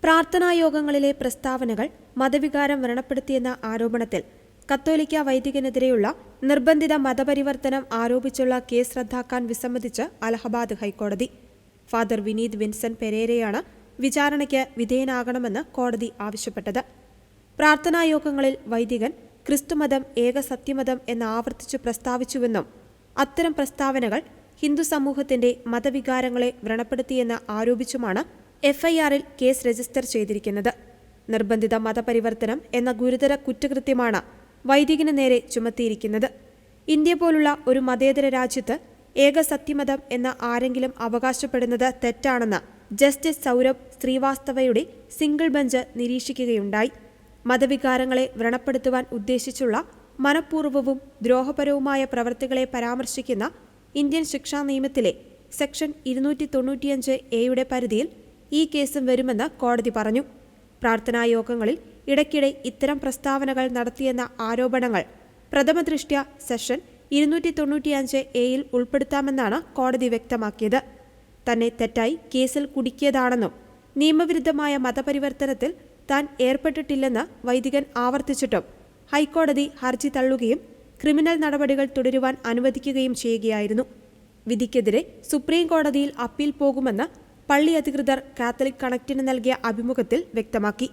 പ്രാർത്ഥനായോഗങ്ങളിലെ പ്രസ്താവനകൾ മതവികാരം വ്രണപ്പെടുത്തിയെന്ന ആരോപണത്തിൽ കത്തോലിക്ക വൈദികനെതിരെയുള്ള നിർബന്ധിത മതപരിവർത്തനം ആരോപിച്ചുള്ള കേസ് റദ്ദാക്കാൻ വിസമ്മതിച്ച് അലഹബാദ് ഹൈക്കോടതി. ഫാദർ വിനീത് വിൻസെന്റ് പെരേരയാണ് വിചാരണയ്ക്ക് വിധേയനാകണമെന്ന് കോടതി ആവശ്യപ്പെട്ടത്. പ്രാർത്ഥനായോഗങ്ങളിൽ വൈദികൻ ക്രിസ്തുമതം ഏക സത്യമതം എന്ന് ആവർത്തിച്ചു പ്രസ്താവിച്ചുവെന്നും അത്തരം പ്രസ്താവനകൾ ഹിന്ദു സമൂഹത്തിന്റെ മതവികാരങ്ങളെ വ്രണപ്പെടുത്തിയെന്ന് ആരോപിച്ചുമാണ് എഫ്ഐആറിൽ കേസ് രജിസ്റ്റർ ചെയ്തിരിക്കുന്നത്. നിർബന്ധിത മതപരിവർത്തനം എന്ന ഗുരുതര കുറ്റകൃത്യമാണ് വൈദികന് നേരെ ചുമത്തിയിരിക്കുന്നത്. ഇന്ത്യ പോലുള്ള ഒരു മതേതര രാജ്യത്ത് ഏക സത്യമതം എന്ന ആരെങ്കിലും അവകാശപ്പെടുന്നത് തെറ്റാണെന്ന് ജസ്റ്റിസ് സൗരഭ് ശ്രീവാസ്തവയുടെ സിംഗിൾ ബെഞ്ച് നിരീക്ഷിക്കുകയുണ്ടായി. മതവികാരങ്ങളെ വ്രണപ്പെടുത്തുവാൻ ഉദ്ദേശിച്ചുള്ള മനഃപൂർവ്വവും ദ്രോഹപരവുമായ പ്രവൃത്തികളെ പരാമർശിക്കുന്ന ഇന്ത്യൻ ശിക്ഷാ നിയമത്തിലെ സെക്ഷൻ 295A പരിധിയിൽ ഈ കേസും വരുമെന്ന് കോടതി പറഞ്ഞു. പ്രാർത്ഥനായോഗങ്ങളിൽ ഇടയ്ക്കിടെ ഇത്തരം പ്രസ്താവനകൾ നടത്തിയെന്ന ആരോപണങ്ങൾ പ്രഥമദൃഷ്ട്യാ സെഷൻ 295A ഉൾപ്പെടുത്താമെന്നാണ് കോടതി വ്യക്തമാക്കിയത്. തന്നെ തെറ്റായി കേസിൽ കുടുക്കിയതാണെന്നും നിയമവിരുദ്ധമായ മതപരിവർത്തനത്തിൽ താൻ ഏർപ്പെട്ടിട്ടില്ലെന്ന് വൈദികൻ ആവർത്തിച്ചിട്ടും ഹൈക്കോടതി ഹർജി തള്ളുകയും ക്രിമിനൽ നടപടികൾ തുടരുവാൻ അനുവദിക്കുകയും ചെയ്യുകയായിരുന്നു. വിധിക്കെതിരെ സുപ്രീം കോടതിയിൽ അപ്പീൽ പോകുമെന്ന് പള്ളി അധികൃതർ കാത്തലിക് കണക്റ്റിന് നൽകിയ അഭിമുഖത്തിൽ വ്യക്തമാക്കി.